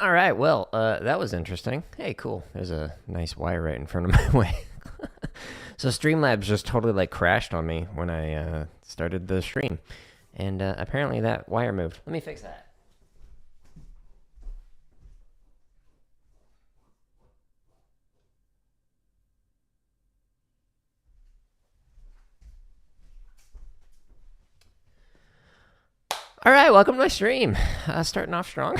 All right, well, that was interesting. Hey, cool. There's a nice wire right in front of my way. So Streamlabs just totally like crashed on me when I started the stream. And apparently that wire moved. Let me fix that. All right, welcome to my stream. Starting off strong.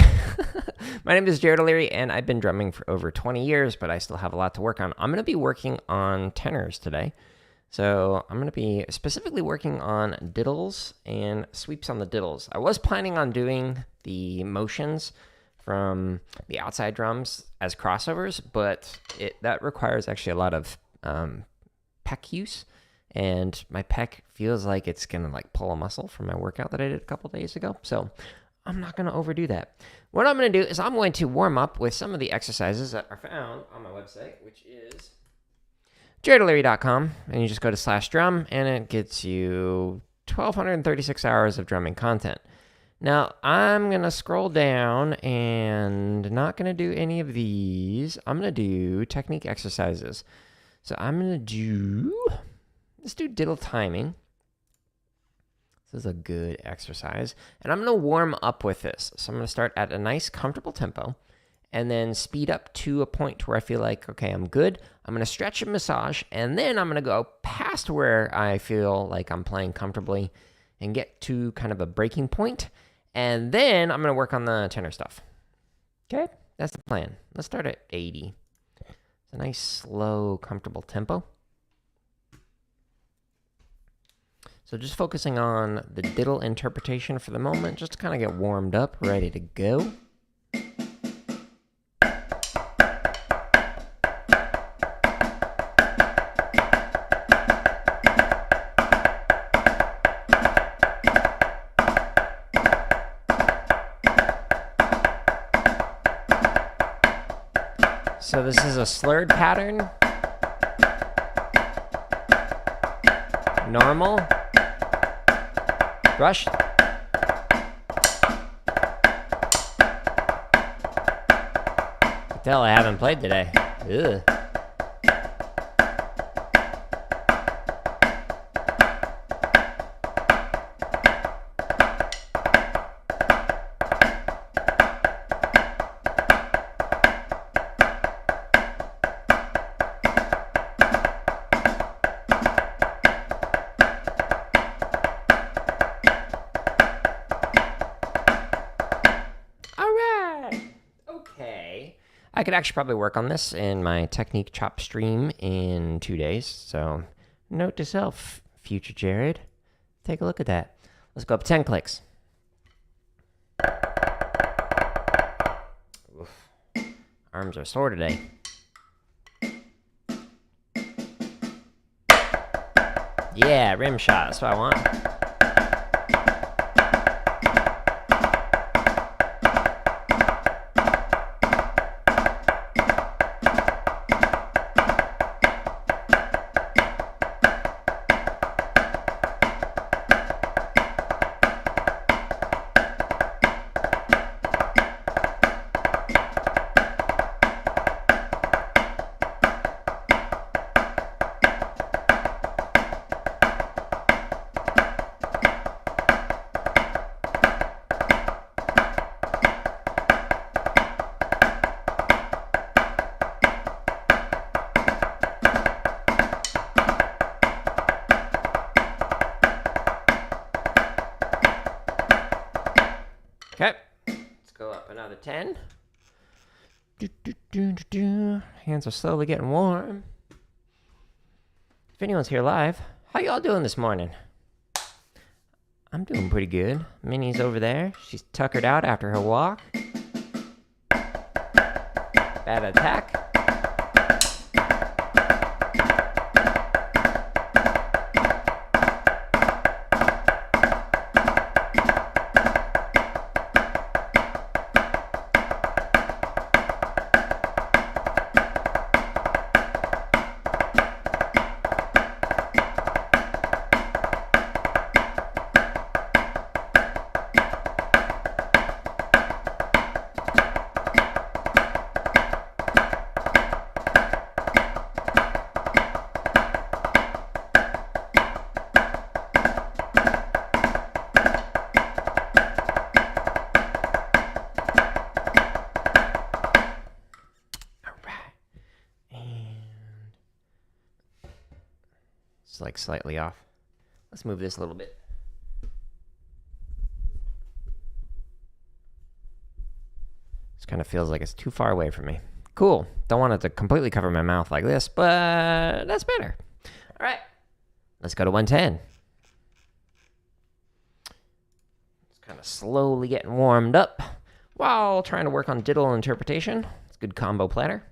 My name is Jared O'Leary, and I've been drumming for over 20 years, but I still have a lot to work on. I'm going to be working on tenors today. So I'm going to be specifically working on diddles and sweeps on the diddles. I was planning on doing the motions from the outside drums as crossovers, but that requires actually a lot of pec use. And my pec feels like it's going to like pull a muscle from my workout that I did a couple days ago. So I'm not going to overdo that. What I'm going to do is I'm going to warm up with some of the exercises that are found on my website, which is jaredoleary.com. And you just go to /drum and it gets you 1,236 hours of drumming content. Now, I'm going to scroll down and not going to do any of these. I'm going to do technique exercises. So I'm going to let's do diddle timing. This is a good exercise. And I'm going to warm up with this. So I'm going to start at a nice, comfortable tempo and then speed up to a point where I feel like, okay, I'm good. I'm going to stretch and massage, and then I'm going to go past where I feel like I'm playing comfortably and get to kind of a breaking point. And then I'm going to work on the tenor stuff. Okay, that's the plan. Let's start at 80. It's a nice, slow, comfortable tempo. So just focusing on the diddle interpretation for the moment, just to kind of get warmed up, ready to go. So this is a slurred pattern. Normal. Rush. Tell I haven't played today. Ugh. I could actually probably work on this in my technique chop stream in 2 days. So note to self, future Jared, take a look at that. Let's go up 10 clicks. Oof. Arms are sore today. Yeah, rim shot, that's what I want. Okay, let's go up another 10. Hands are slowly getting warm. If anyone's here live, how y'all doing this morning? I'm doing pretty good. Minnie's over there. She's tuckered out after her walk. Bad attack. It's like slightly off. Let's move this a little bit. This kind of feels like it's too far away from me. Cool. Don't want it to completely cover my mouth like this, but that's better. All right. Let's go to 110. It's kind of slowly getting warmed up while trying to work on diddle interpretation. It's a good combo platter.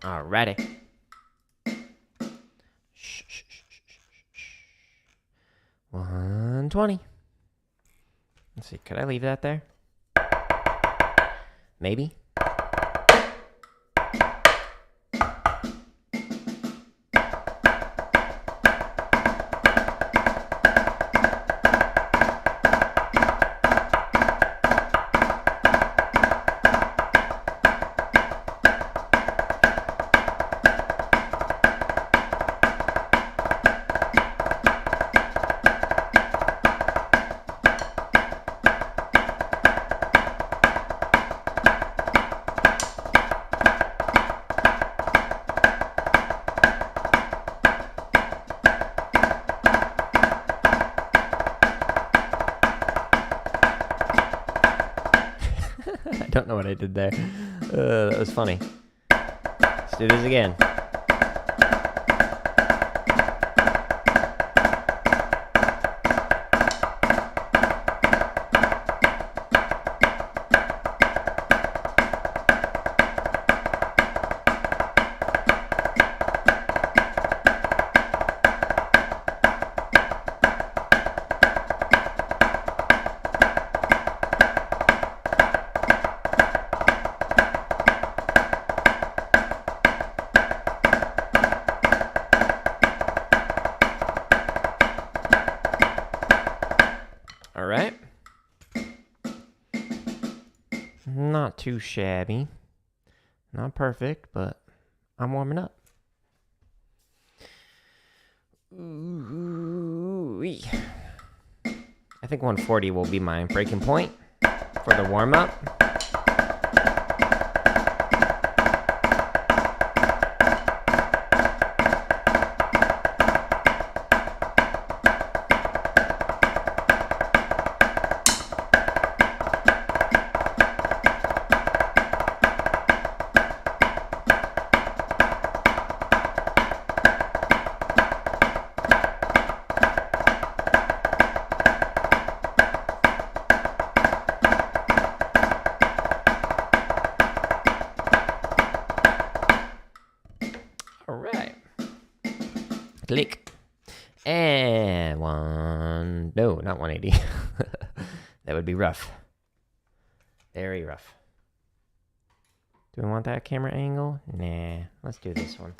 Alrighty. 120. Let's see, could I leave that there? Maybe. I don't know what I did there. That was funny. Let's do this again. All right. Not too shabby. Not perfect, but I'm warming up. Ooh-wee. I think 140 will be my breaking point for the warm-up. All right. Click. And no, not 180. That would be rough. Very rough. Do we want that camera angle? Nah, let's do this one.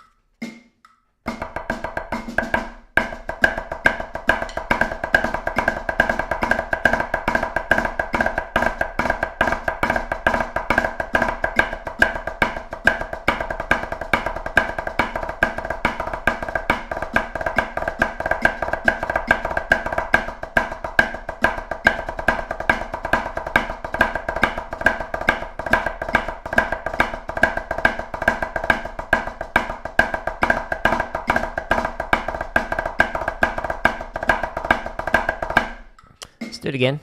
Let's do it again.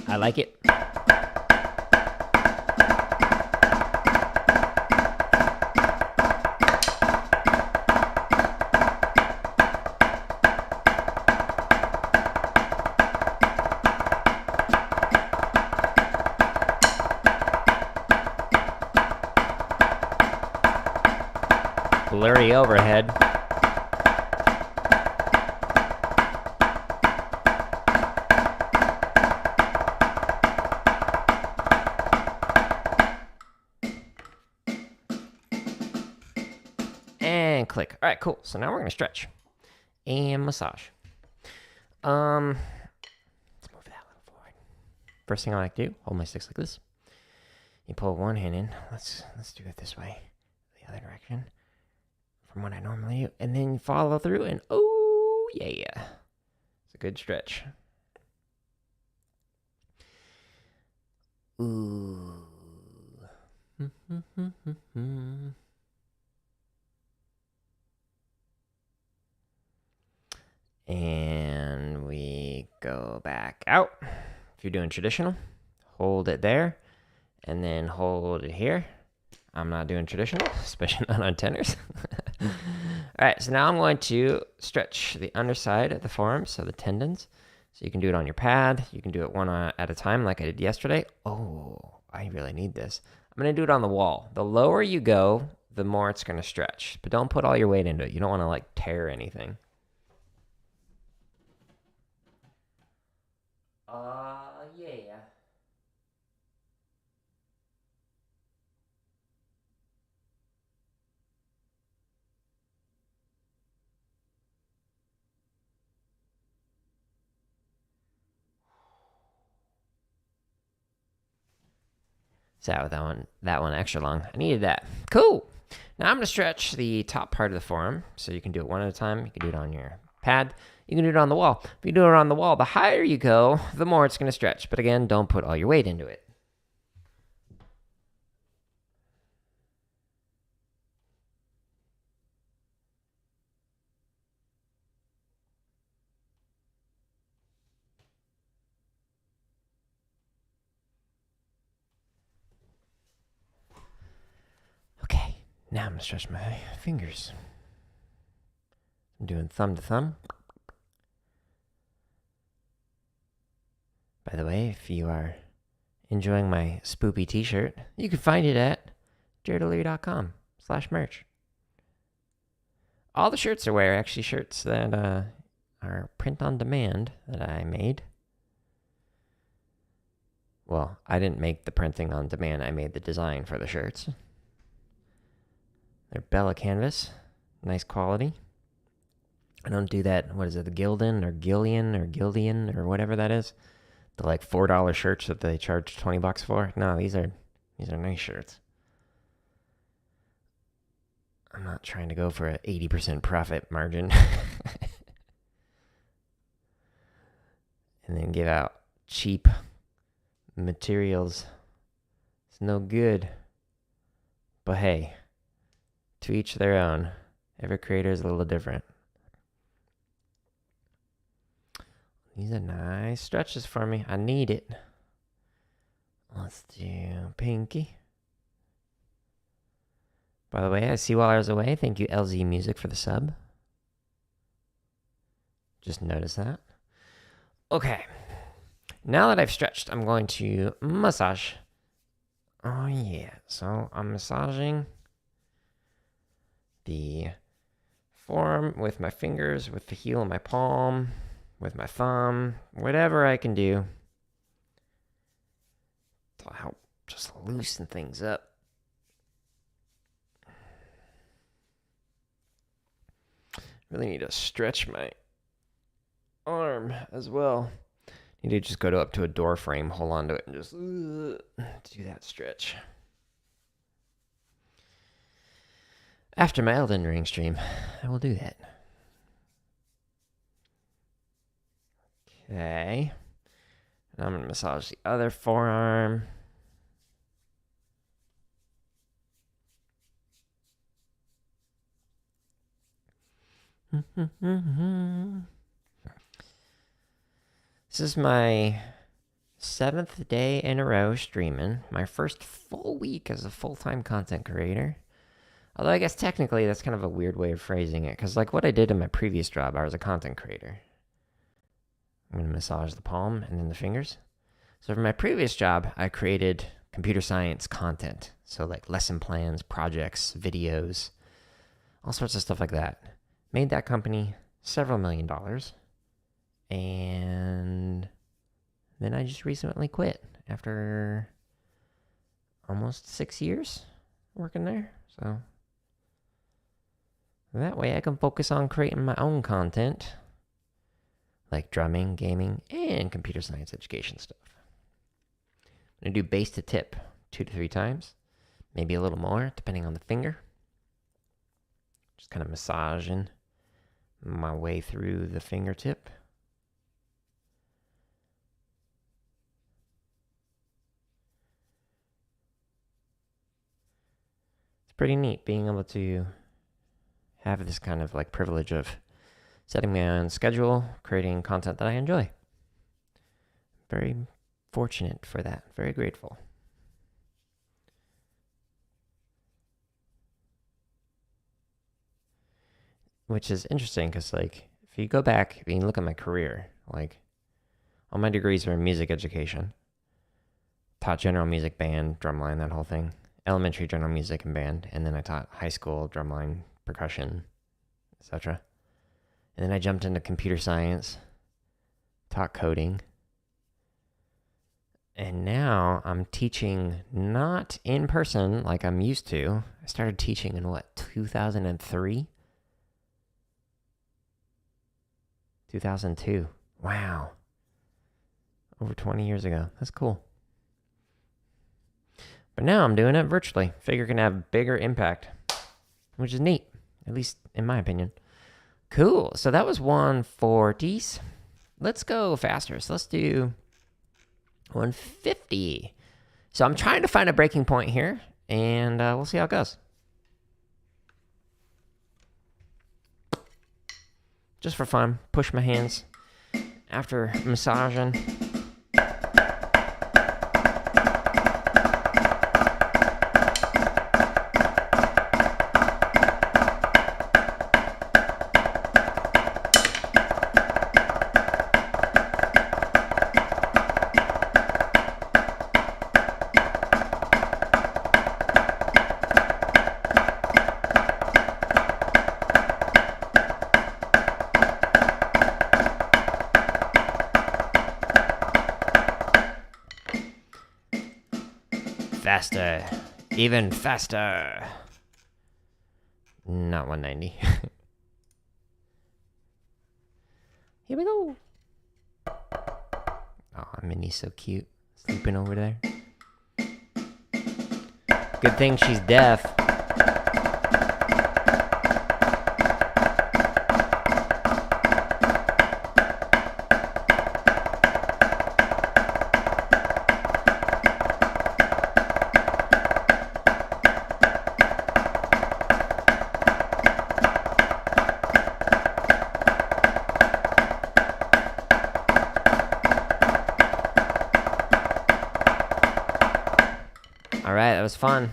I like it. blurry overhead. And click. All right, cool. So now we're going to stretch and massage. Let's move that a little forward. First thing I like to do, hold my sticks like this. You pull one hand in. Let's do it this way. The other direction. From what I normally do. And then you follow through and oh, yeah. It's a good stretch. Ooh. And we go back out. If you're doing traditional, hold it there and then hold it here. I'm not doing traditional, especially not on tenors. All right, so now I'm going to stretch the underside of the forearm, so the tendons. So you can do it on your pad. You can do it one at a time like I did yesterday. Oh, I really need this. I'm going to do it on the wall. The lower you go, the more it's going to stretch. But don't put all your weight into it. You don't want to like tear anything. Yeah. So that one extra long. I needed that. Cool. Now I'm going to stretch the top part of the forearm. So you can do it one at a time. You can do it on your pad. You can do it on the wall. If you do it on the wall, the higher you go, the more it's going to stretch. But again, don't put all your weight into it. Okay, now I'm going to stretch my fingers. I'm doing thumb to thumb. By the way, if you are enjoying my spoopy t-shirt, you can find it at jaredleary.com/merch. All the shirts I wear are actually shirts that are print on demand that I made. Well, I didn't make the printing on demand. I made the design for the shirts. They're Bella canvas. Nice quality. I don't do that, what is it, the Gildan or Gildian or whatever that is. The like $4 shirts that they charge $20 for. No, these are nice shirts. I'm not trying to go for an 80% profit margin. And then give out cheap materials. It's no good. But hey, to each their own. Every creator is a little different. These are nice stretches for me. I need it. Let's do pinky. By the way, I see while I was away. Thank you, LZ Music, for the sub. Just notice that. Okay. Now that I've stretched, I'm going to massage. Oh, yeah. So I'm massaging the forearm with my fingers, with the heel of my palm, with my thumb, whatever I can do to help just loosen things up. Really need to stretch my arm as well. Need to just go up to a door frame, hold on to it, and just do that stretch. After my Elden Ring stream, I will do that. Okay. And I'm going to massage the other forearm. This is my 7th day in a row streaming. My first full week as a full-time content creator. Although I guess technically that's kind of a weird way of phrasing it. Because like what I did in my previous job, I was a content creator. I'm going to massage the palm and then the fingers. So for my previous job, I created computer science content. So like lesson plans, projects, videos. all sorts of stuff like that. Made that company several $1,000,000. And then I just recently quit after almost 6 years working there. So that way I can focus on creating my own content, like drumming, gaming, and computer science education stuff. I'm going to do bass to tip 2 to 3 times, maybe a little more, depending on the finger. Just kind of massaging my way through the fingertip. It's pretty neat being able to have this kind of like privilege of setting my own schedule, creating content that I enjoy. Very fortunate for that. Very grateful. Which is interesting because, like, if you go back and you look at my career, like, all my degrees are in music education. Taught general music, band, drumline, that whole thing. Elementary general music and band. And then I taught high school drumline, percussion, etc. And then I jumped into computer science, taught coding. And now I'm teaching not in person like I'm used to. I started teaching in 2003? 2002. Wow. Over 20 years ago. That's cool. But now I'm doing it virtually. Figure can have bigger impact, which is neat, at least in my opinion. Cool. So that was 140. Let's go faster. So let's do 150. So I'm trying to find a breaking point here, and we'll see how it goes. Just for fun, push my hands after massaging. Faster. Even faster. Not 190. Here we go. Oh, Minnie's so cute. Sleeping over there. Good thing she's deaf. Alright, that was fun.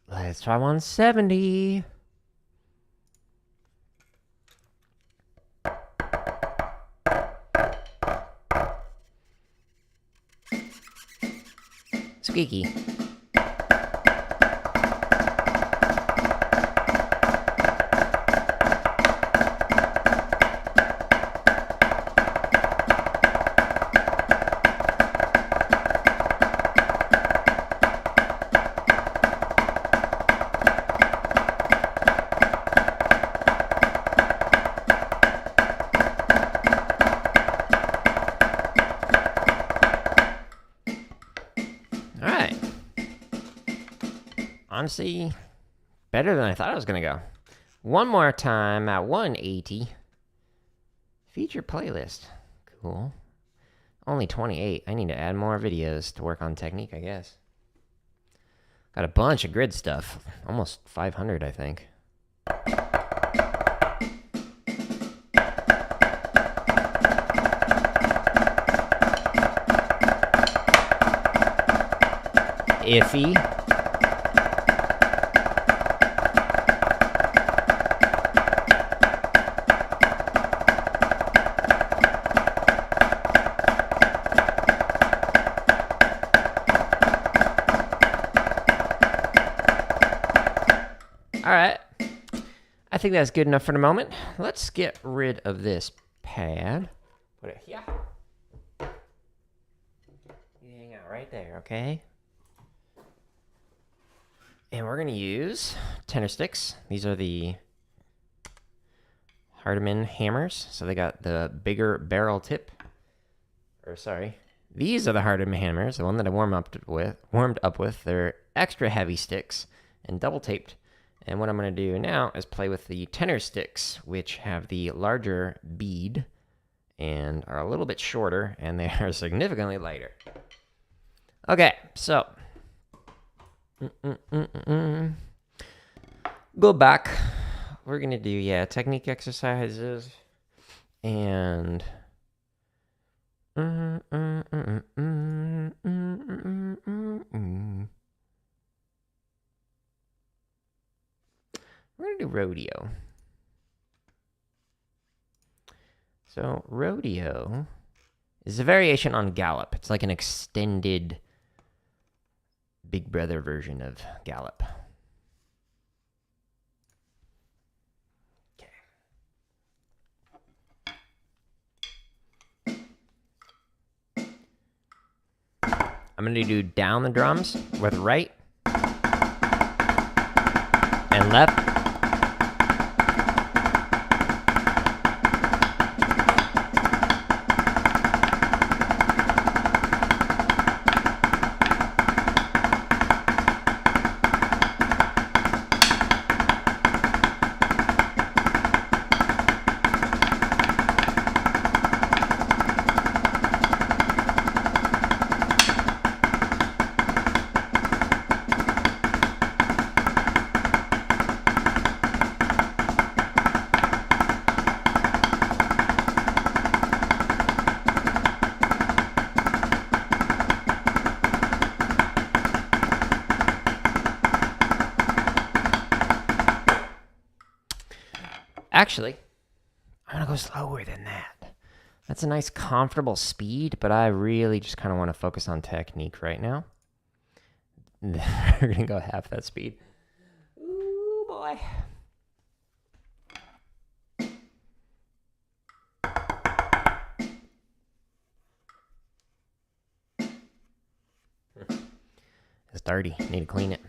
Let's try 170. Squeaky. Honestly, better than I thought I was going to go. One more time at 180. Feature playlist. Cool. Only 28. I need to add more videos to work on technique, I guess. Got a bunch of grid stuff. Almost 500, I think. Iffy. All right. I think that's good enough for the moment. Let's get rid of this pad. Put it here. You hang out right there, okay? And we're going to use tenor sticks. These are the Hardeman hammers. So they got the bigger barrel tip. Or sorry, these are the Hardeman hammers, the one that I warmed up with. They're extra heavy sticks and double taped. And what I'm going to do now is play with the tenor sticks, which have the larger bead and are a little bit shorter, and they are significantly lighter. Okay, so go back. We're going to do, technique exercises and we're going to do rodeo. So rodeo is a variation on gallop. It's like an extended Big Brother version of gallop. I'm going to do down the drums with right and left. Actually, I'm going to go slower than that. That's a nice, comfortable speed, but I really just kind of want to focus on technique right now. We're going to go half that speed. Ooh, boy. It's dirty. Need to clean it.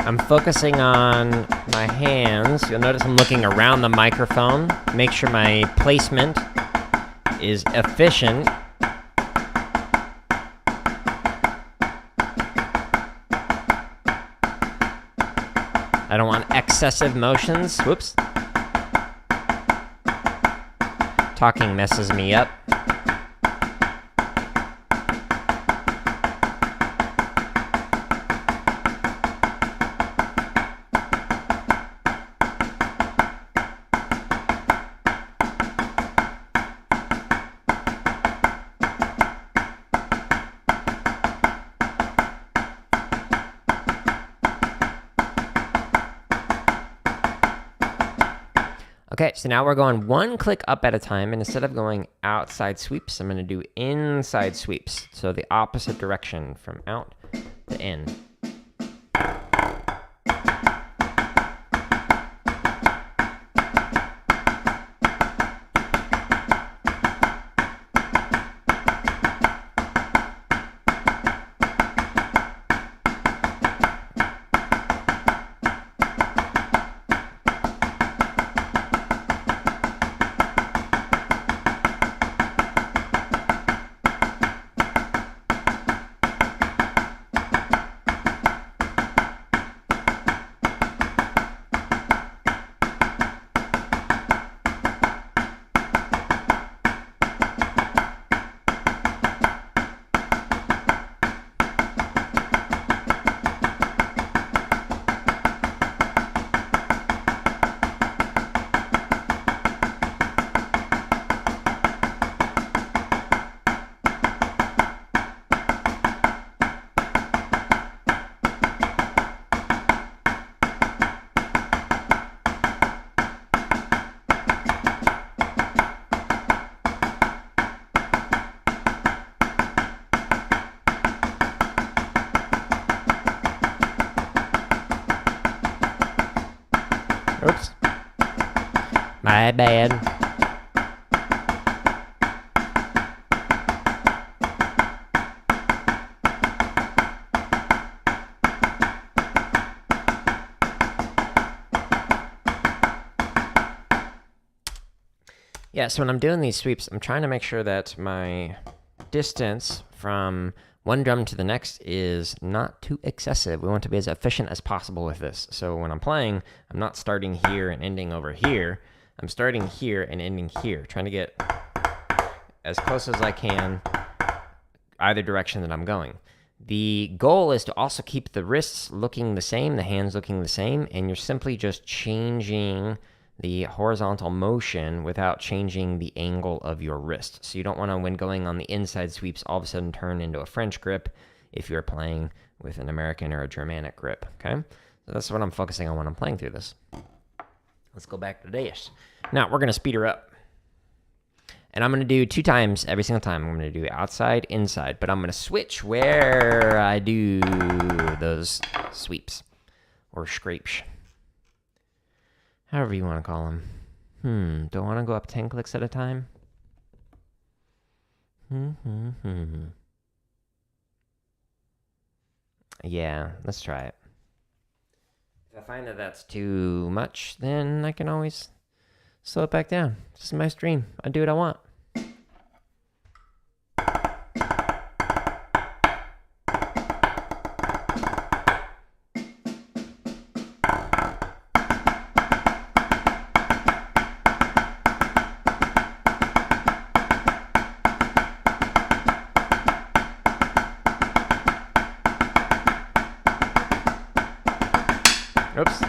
I'm focusing on my hands. You'll notice I'm looking around the microphone. Make sure my placement is efficient. I don't want excessive motions. Whoops. Talking messes me up. Okay, so now we're going one click up at a time, and instead of going outside sweeps, I'm going to do inside sweeps. So the opposite direction from out to in. My bad. Yeah, so when I'm doing these sweeps, I'm trying to make sure that my distance from one drum to the next is not too excessive. We want to be as efficient as possible with this. So when I'm playing, I'm not starting here and ending over here. I'm starting here and ending here, trying to get as close as I can either direction that I'm going. The goal is to also keep the wrists looking the same, the hands looking the same, and you're simply just changing the horizontal motion without changing the angle of your wrist. So you don't want to, when going on the inside sweeps, all of a sudden turn into a French grip if you're playing with an American or a Germanic grip, okay? So that's what I'm focusing on when I'm playing through this. Let's go back to this. Now, we're going to speed her up. And I'm going to do 2 times every single time. I'm going to do outside, inside, but I'm going to switch where I do those sweeps or scrapes. However you want to call them. Do I want to go up 10 clicks at a time? Yeah, let's try it. If I find that that's too much, then I can always slow it back down. This is my stream. I do what I want. Oops.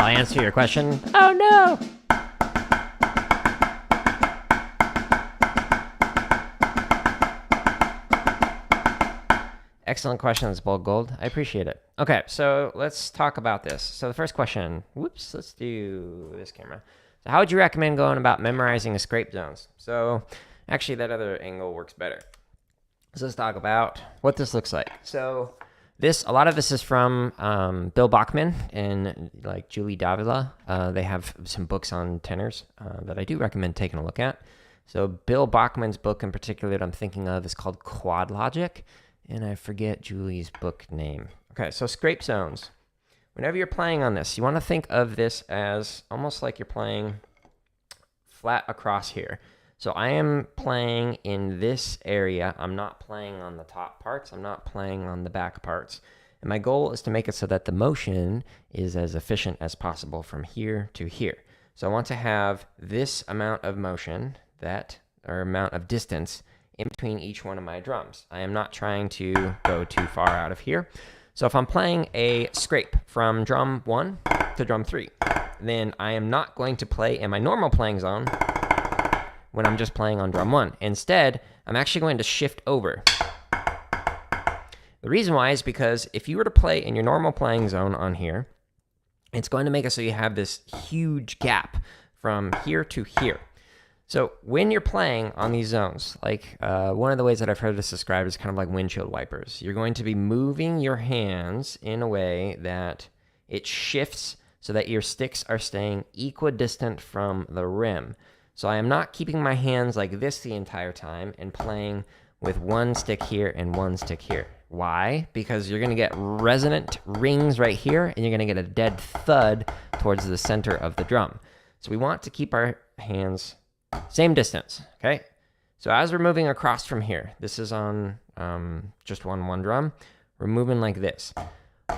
I'll answer your question. Oh no! Excellent questions, Bold Gold. I appreciate it. Okay, so let's talk about this. So the first question, whoops, let's do this camera. So how would you recommend going about memorizing the scrape zones? So actually that other angle works better. So let's talk about what this looks like. So a lot of this is from Bill Bachman and like Julie Davila. They have some books on tenors that I do recommend taking a look at. So Bill Bachman's book in particular that I'm thinking of is called Quad Logic, and I forget Julie's book name. Okay, so scrape zones. Whenever you're playing on this, you want to think of this as almost like you're playing flat across here. So I am playing in this area. I'm not playing on the top parts. I'm not playing on the back parts. And my goal is to make it so that the motion is as efficient as possible from here to here. So I want to have this amount of motion, or amount of distance in between each one of my drums. I am not trying to go too far out of here. So if I'm playing a scrape from drum 1 to drum 3, then I am not going to play in my normal playing zone when I'm just playing on drum 1. Instead, I'm actually going to shift over. The reason why is because if you were to play in your normal playing zone on here, it's going to make it so you have this huge gap from here to here. So when you're playing on these zones, like one of the ways that I've heard this described is kind of like windshield wipers. You're going to be moving your hands in a way that it shifts so that your sticks are staying equidistant from the rim. So I am not keeping my hands like this the entire time and playing with one stick here and one stick here. Why? Because you're going to get resonant rings right here, and you're going to get a dead thud towards the center of the drum. So we want to keep our hands same distance, okay? So as we're moving across from here, this is on just one drum. we're moving like this.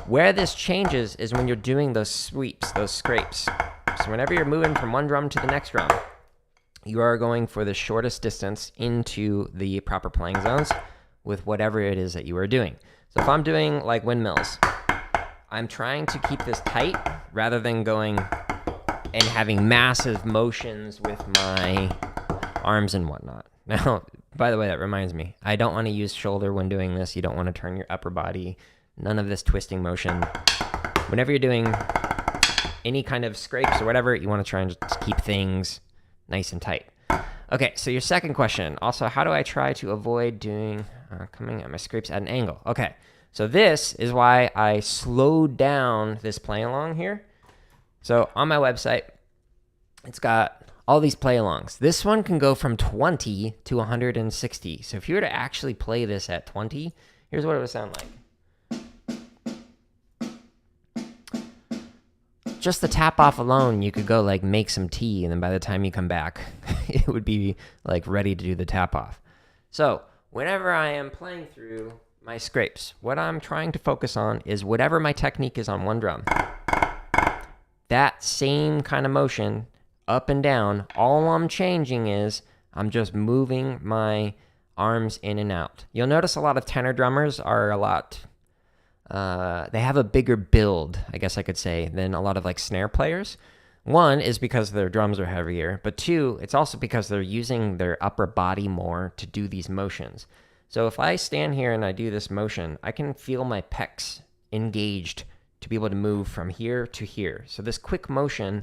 Where this changes is when you're doing those sweeps, those scrapes. So whenever you're moving from one drum to the next drum, you are going for the shortest distance into the proper playing zones with whatever it is that you are doing. So if I'm doing like windmills, I'm trying to keep this tight rather than going and having massive motions with my arms and whatnot. Now, by the way, that reminds me, I don't want to use shoulder when doing this. You don't want to turn your upper body. None of this twisting motion. Whenever you're doing any kind of scrapes or whatever, you want to try and just keep things nice and tight. Okay, so your second question. Also, how do I try to avoid doing coming at my scrapes at an angle? Okay, so this is why I slowed down this play along here. So on my website, it's got all these play alongs. This one can go from 20 to 160. So if you were to actually play this at 20, here's what it would sound like. Just the tap off alone, you could go like make some tea, and then by the time you come back, it would be like ready to do the tap off. So whenever I am playing through my scrapes, what I'm trying to focus on is whatever my technique is on one drum. That same kind of motion, up and down, all I'm changing is I'm just moving my arms in and out. You'll notice a lot of tenor drummers are they have a bigger build, I guess I could say, than a lot of like snare players. One is because their drums are heavier, but two, it's also because they're using their upper body more to do these motions. So if I stand here and I do this motion, I can feel my pecs engaged to be able to move from here to here. So this quick motion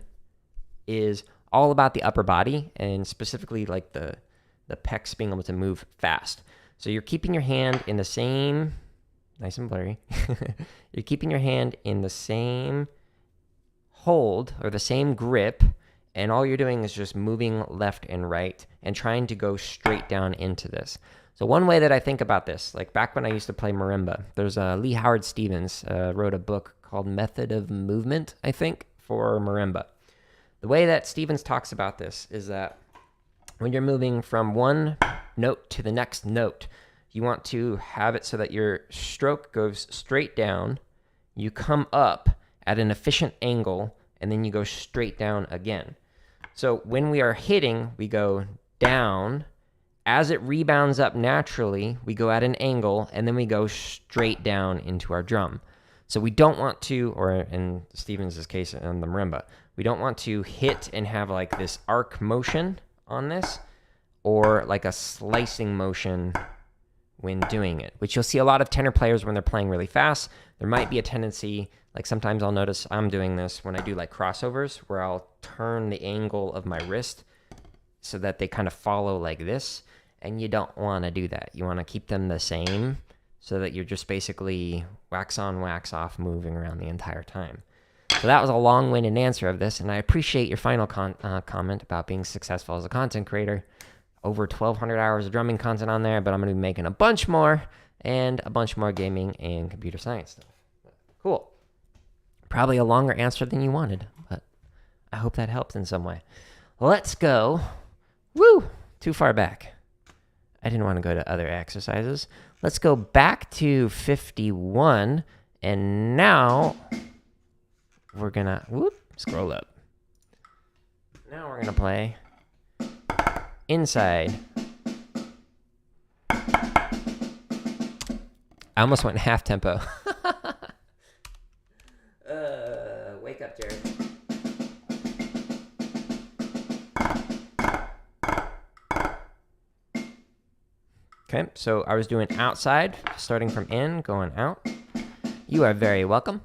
is all about the upper body and specifically like the pecs being able to move fast. So you're keeping your hand in the same, nice and blurry, you're keeping your hand in the same hold or the same grip, and all you're doing is just moving left and right and trying to go straight down into this. So one way that I think about this, like back when I used to play marimba, there's Lee Howard Stevens wrote a book called Method of Movement, I think, for marimba. The way that Stevens talks about this is that when you're moving from one note to the next note, you want to have it so that your stroke goes straight down, you come up at an efficient angle, and then you go straight down again. So when we are hitting, we go down. As it rebounds up naturally, we go at an angle, and then we go straight down into our drum. So we don't want to, or in Stevens' case on the marimba, we don't want to hit and have like this arc motion on this, or like a slicing motion when doing it, which you'll see a lot of tenor players when they're playing really fast. There might be a tendency, like sometimes I'll notice I'm doing this when I do like crossovers, where I'll turn the angle of my wrist so that they kind of follow like this, and you don't want to do that. You want to keep them the same so that you're just basically wax on, wax off, moving around the entire time. So that was a long-winded answer of this, and I appreciate your final comment about being successful as a content creator. Over 1,200 hours of drumming content on there, but I'm going to be making a bunch more, and a bunch more gaming and computer science stuff. Cool. Probably a longer answer than you wanted, but I hope that helps in some way. Let's go. Woo! Too far back. I didn't want to go to other exercises. Let's go back to 51, and now we're going to, scroll up. Now we're going to play inside. I almost went half tempo. Wake up, Jared. Okay, so I was doing outside, starting from in, going out. You are very welcome.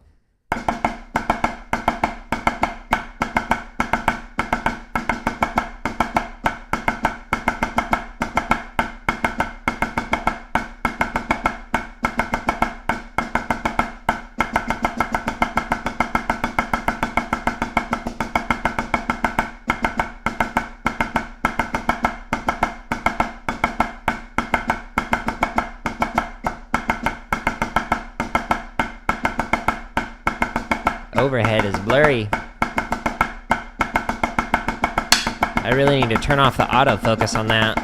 Overhead is blurry. I really need to turn off the autofocus on that.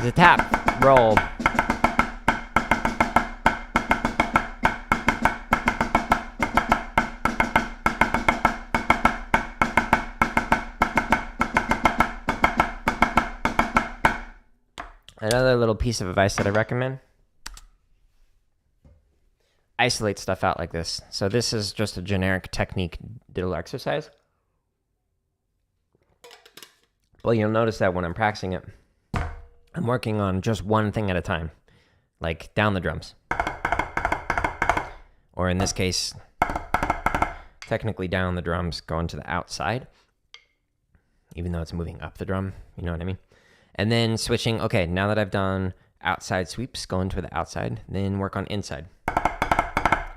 It's a tap, roll. Another little piece of advice that I recommend: isolate stuff out like this. So this is just a generic technique diddle exercise. Well, you'll notice that when I'm practicing it, I'm working on just one thing at a time, like down the drums. Or in this case, technically down the drums going to the outside, even though it's moving up the drum, you know what I mean? And then switching, okay, now that I've done outside sweeps, going to the outside, then work on inside.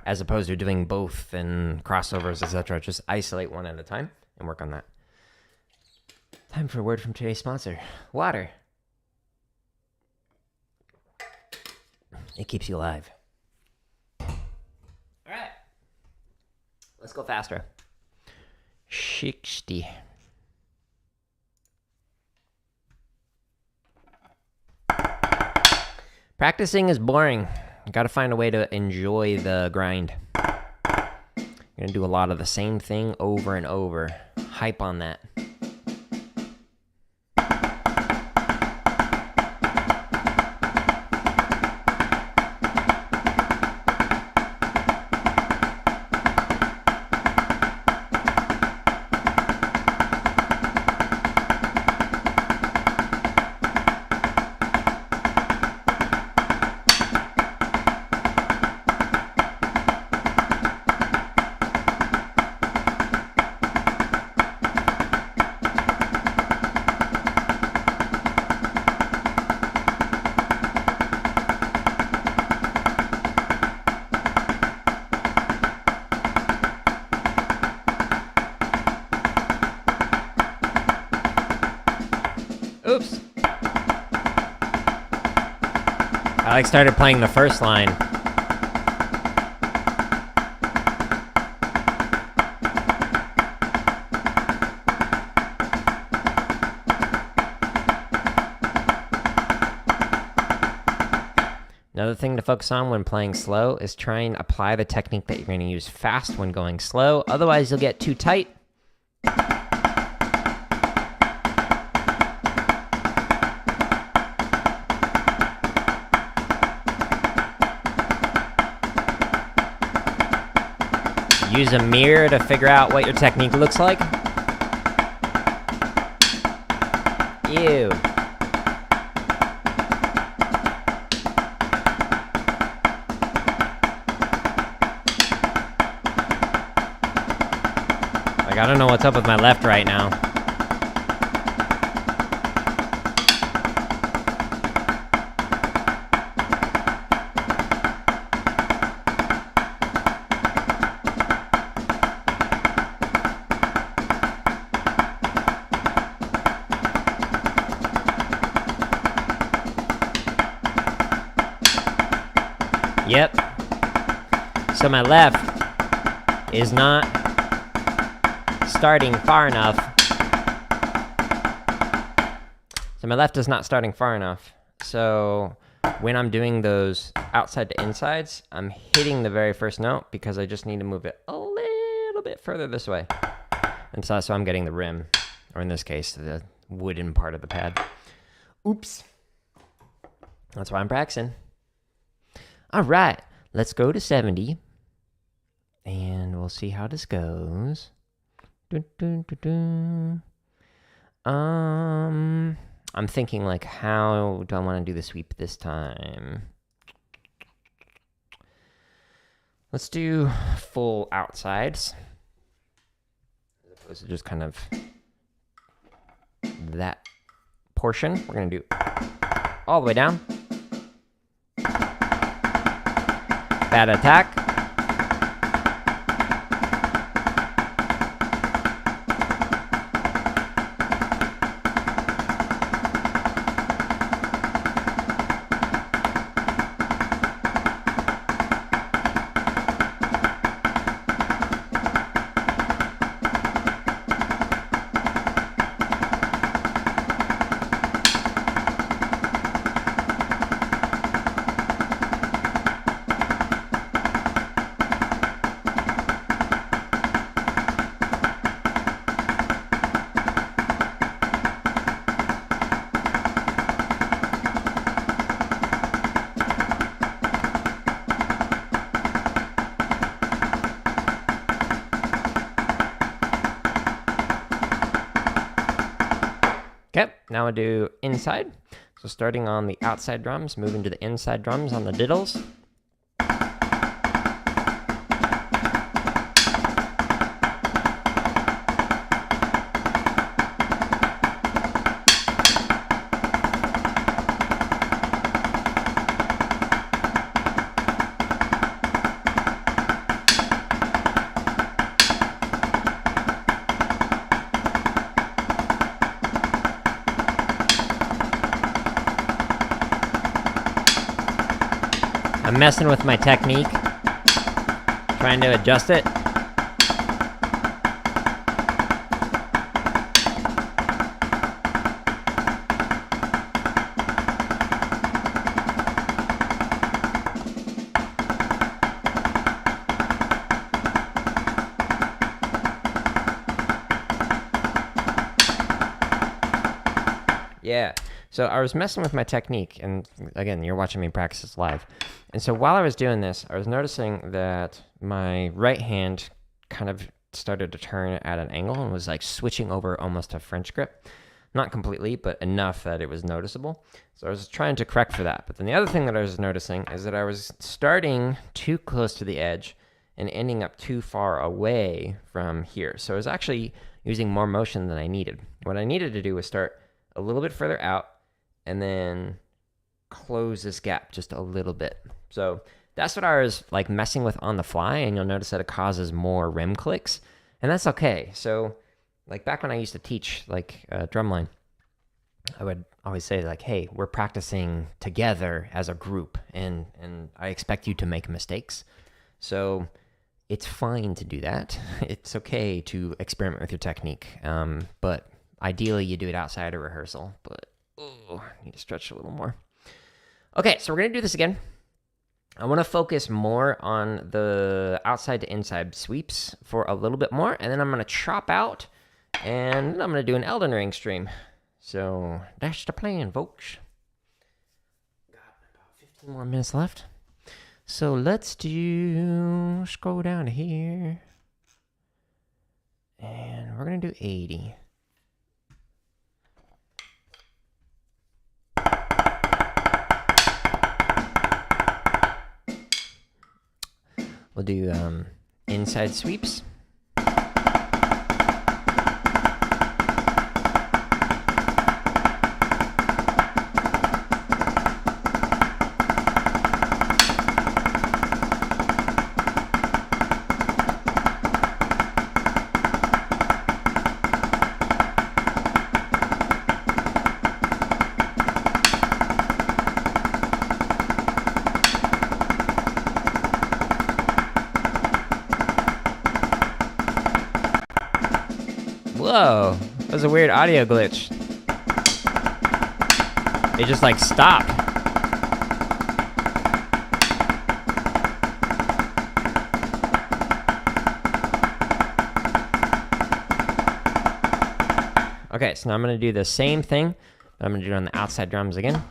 As opposed to doing both and crossovers, etc. Just isolate one at a time and work on that. Time for a word from today's sponsor, water. It keeps you alive. All right. Let's go faster. 60. Practicing is boring. You gotta find a way to enjoy the grind. You're gonna do a lot of the same thing over and over. Hype on that. Oops. I started playing the first line. Another thing to focus on when playing slow is try and apply the technique that you're going to use fast when going slow. Otherwise, you'll get too tight. Use a mirror to figure out what your technique looks like. Ew. Like, I don't know what's up with my left right now. Yep. So my left is not starting far enough. So when I'm doing those outside to insides, I'm hitting the very first note because I just need to move it a little bit further this way. And so I'm getting the rim, or in this case, the wooden part of the pad. Oops. That's why I'm practicing. All right, let's go to 70, and we'll see how this goes. I'm thinking, like, how do I want to do the sweep this time? Let's do full outsides, as opposed to just kind of that portion. We're going to do all the way down. Bad attack. now I'll do inside. So starting on the outside drums, moving to the inside drums on the diddles. I'm messing with my technique, trying to adjust it. Yeah, so I was messing with my technique, and again, you're watching me practice this live. And so while I was doing this, I was noticing that my right hand kind of started to turn at an angle and was like switching over almost to French grip. Not completely, but enough that it was noticeable. So I was trying to correct for that. But then the other thing that I was noticing is that I was starting too close to the edge and ending up too far away from here. So I was actually using more motion than I needed. What I needed to do was start a little bit further out and then close this gap just a little bit. So that's what I was like messing with on the fly, and you'll notice that it causes more rim clicks, and that's okay. So like back when I used to teach like drumline, I would always say like, hey, we're practicing together as a group, and I expect you to make mistakes. So it's fine to do that. It's okay to experiment with your technique, but ideally you do it outside of rehearsal. But I need to stretch a little more. Okay, so we're gonna do this again. I want to focus more on the outside to inside sweeps for a little bit more, and then I'm going to chop out, and I'm going to do an Elden Ring stream. So that's the plan, folks. Got about 15 more minutes left. So let's scroll down to here, and we're going to do 80. We'll do inside sweeps. Whoa, that was a weird audio glitch. It just like stopped. Okay, so now I'm gonna do the same thing, but I'm gonna do it on the outside drums again.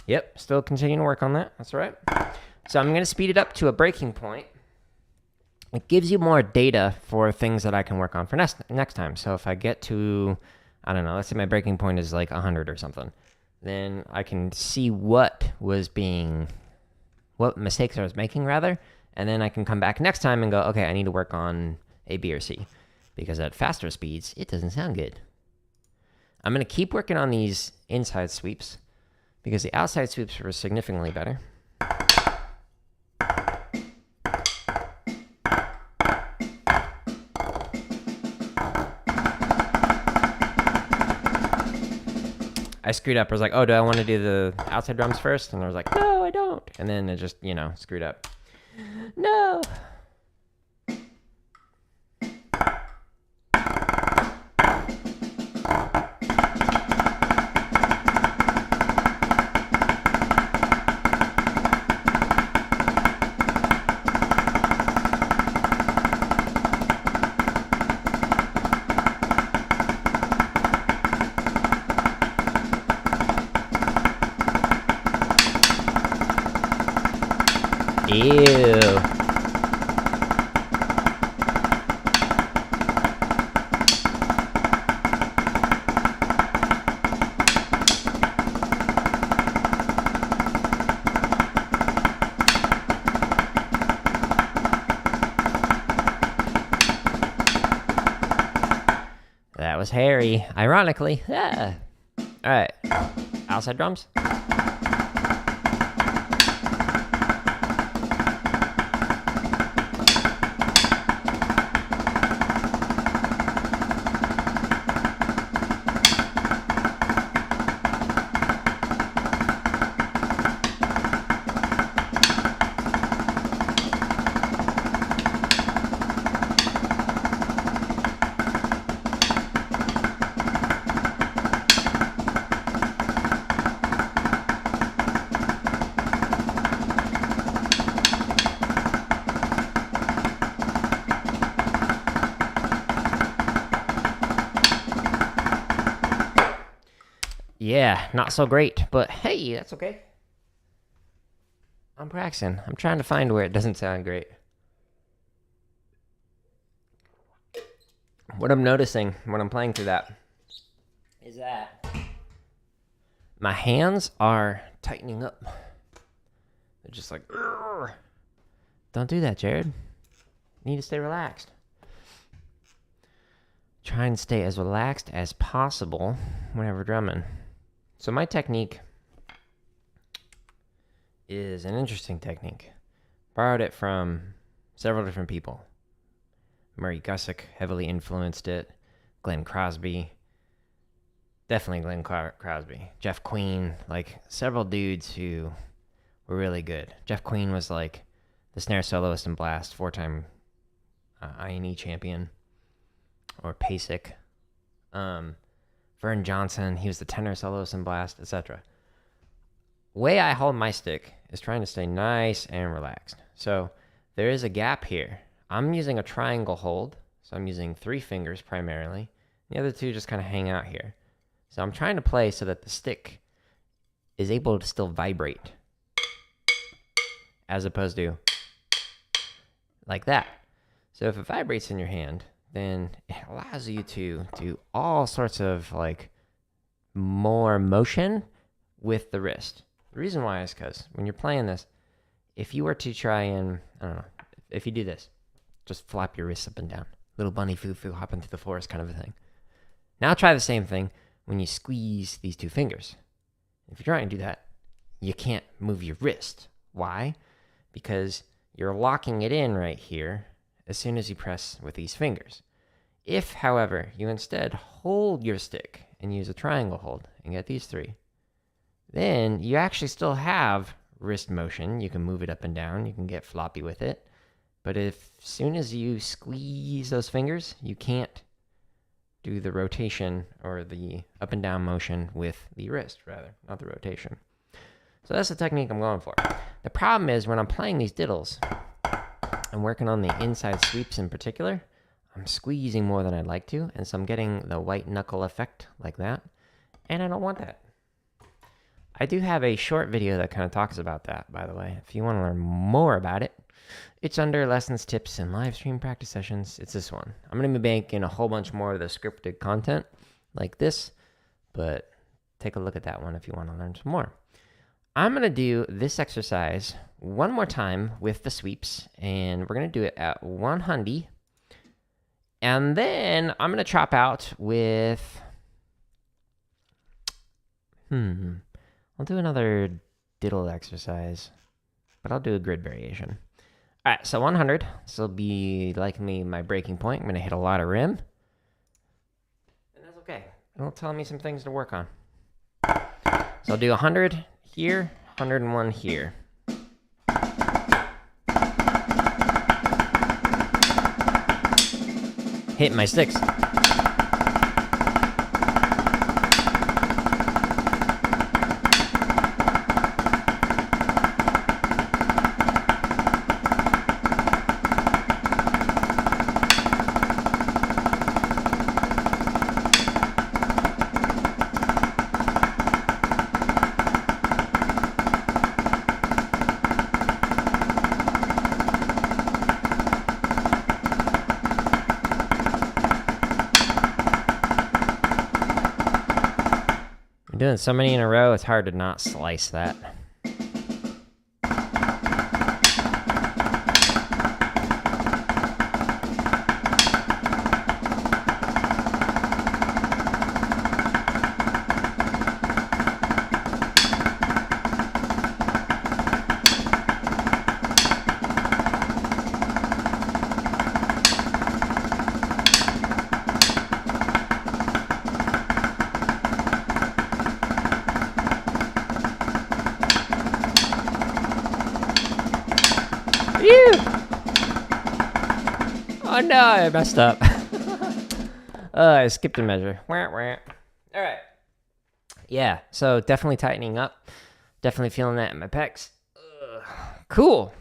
Yep, still continuing to work on that. That's all right. So I'm going to speed it up to a breaking point. It gives you more data for things that I can work on for next time. So if I get to, I don't know, let's say my breaking point is like 100 or something, then I can see what mistakes I was making rather, and then I can come back next time and go, okay, I need to work on A, B, or C, because at faster speeds, it doesn't sound good. I'm going to keep working on these inside sweeps, because the outside sweeps were significantly better. I screwed up. I was like, oh, do I want to do the outside drums first? And I was like, no, I don't. And then it just, you know, screwed up. No. Ew. That was hairy, ironically. Yeah. All right. Outside drums. Yeah, not so great, but hey, that's okay. I'm practicing. I'm trying to find where it doesn't sound great. What I'm noticing when I'm playing through that is that my hands are tightening up. They're just like, "Urgh." Don't do that, Jared. You need to stay relaxed. Try and stay as relaxed as possible whenever drumming. So my technique is an interesting technique. Borrowed it from several different people. Murray Gussick heavily influenced it. Glenn Crosby. Definitely Glenn Crosby. Jeff Queen. Like several dudes who were really good. Jeff Queen was like the snare soloist in Blast. 4-time I&E champion. Or PASIC. Vern Johnson, he was the tenor soloist in Blast, etc. Way I hold my stick is trying to stay nice and relaxed. So there is a gap here. I'm using a triangle hold, so I'm using 3 fingers primarily. The other 2 just kind of hang out here. So I'm trying to play so that the stick is able to still vibrate, as opposed to like that. So if it vibrates in your hand, then it allows you to do all sorts of like more motion with the wrist. The reason why is because when you're playing this, if you were to try and, I don't know, if you do this, just flap your wrists up and down. Little bunny foo-foo hopping through the forest kind of a thing. Now try the same thing when you squeeze these 2 fingers. If you're trying to do that, you can't move your wrist. Why? Because you're locking it in right here as soon as you press with these fingers. If, however, you instead hold your stick and use a triangle hold and get these 3, then you actually still have wrist motion. You can move it up and down. You can get floppy with it. But if as soon as you squeeze those fingers, you can't do the rotation or the up and down motion with the wrist, rather, not the rotation. So that's the technique I'm going for. The problem is when I'm playing these diddles, I'm working on the inside sweeps in particular. I'm squeezing more than I'd like to, and so I'm getting the white knuckle effect like that, and I don't want that. I do have a short video that kind of talks about that, by the way. If you want to learn more about it, it's under lessons, tips, and live stream practice sessions. It's this one. I'm going to be making a whole bunch more of the scripted content like this, but take a look at that one if you want to learn some more. I'm going to do this exercise one more time with the sweeps, and we're going to do it at 100. And then I'm going to chop out with, I'll do another diddle exercise, but I'll do a grid variation. All right, so 100. This will be likely my breaking point. I'm going to hit a lot of rim. And that's okay. It'll tell me some things to work on. So I'll do 100 here, 101 here. Hitting my sticks. Doing so many in a row, it's hard to not slice that. Oh no, I messed up. I skipped a measure. Alright. Yeah, so definitely tightening up. Definitely feeling that in my pecs. Cool.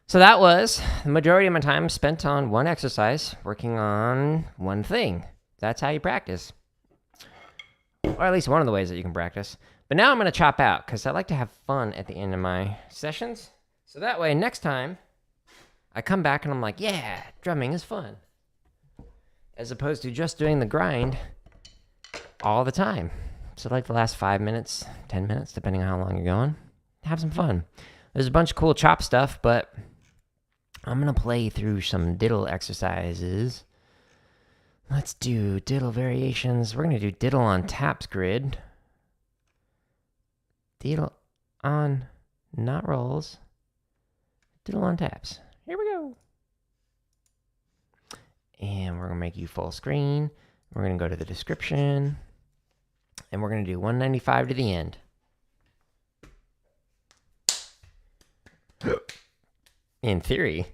So that was the majority of my time spent on one exercise, working on one thing. That's how you practice. Or at least one of the ways that you can practice. But now I'm going to chop out, because I like to have fun at the end of my sessions. So that way, next time, I come back and I'm like, yeah, drumming is fun. As opposed to just doing the grind all the time. So like the last 5 minutes, 10 minutes, depending on how long you're going, have some fun. There's a bunch of cool chop stuff, but I'm going to play through some diddle exercises. Let's do diddle variations. We're going to do diddle on taps grid. Diddle on not rolls. Diddle on taps. Here we go. And we're going to make you full screen. We're going to go to the description. And we're going to do 195 to the end. In theory.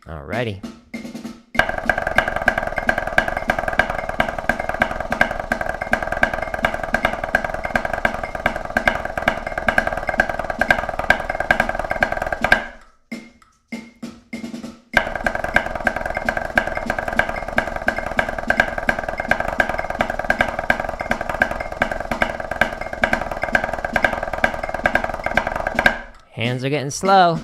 Alrighty. Hands are getting slow.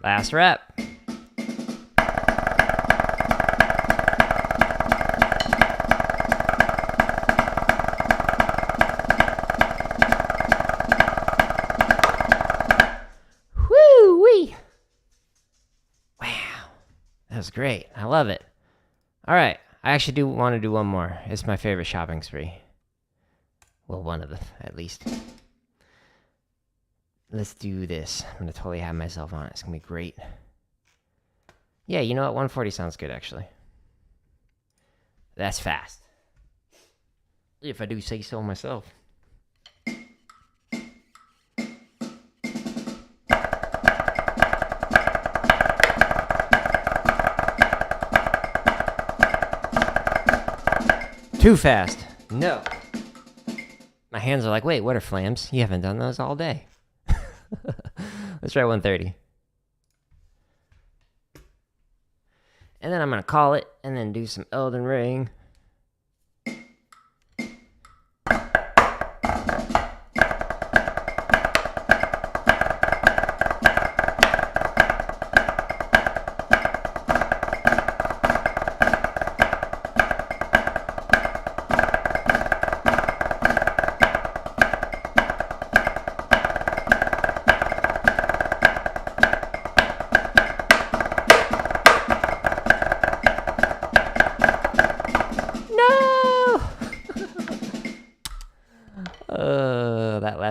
Last rep. Woo-wee. Wow. That was great. I love it. All right. I actually do want to do one more. It's my favorite shopping spree. Well, one of them, at least. Let's do this. I'm going to totally have myself on it. It's going to be great. Yeah, you know what? 140 sounds good, actually. That's fast. If I do say so myself. Too fast. No. My hands are like, wait, what are flams? You haven't done those all day. Let's try 130. And then I'm going to call it and then do some Elden Ring.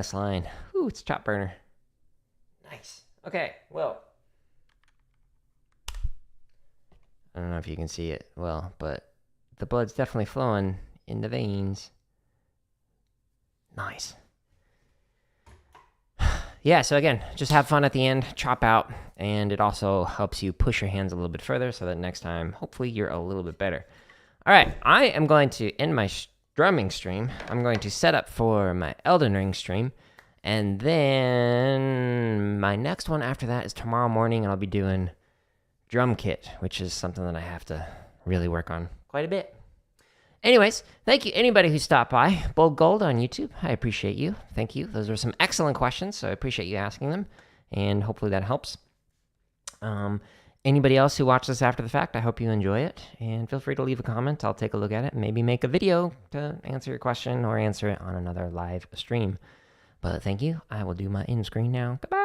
last line. Ooh, it's chop burner. Nice. Okay, well, I don't know if you can see it well, but the blood's definitely flowing in the veins. Nice. Yeah, so again, just have fun at the end, chop out, and it also helps you push your hands a little bit further so that next time, hopefully, you're a little bit better. All right, I am going to end my drumming stream. I'm going to set up for my Elden Ring stream, and then my next one after that is tomorrow morning, and I'll be doing drum kit, which is something that I have to really work on quite a bit. Anyways, thank you anybody who stopped by. Bold Gold on YouTube, I appreciate you. Thank you. Those were some excellent questions, so I appreciate you asking them, and hopefully that helps. Anybody else who watched this after the fact, I hope you enjoy it, and feel free to leave a comment. I'll take a look at it and maybe make a video to answer your question or answer it on another live stream. But thank you. I will do my end screen now. Goodbye.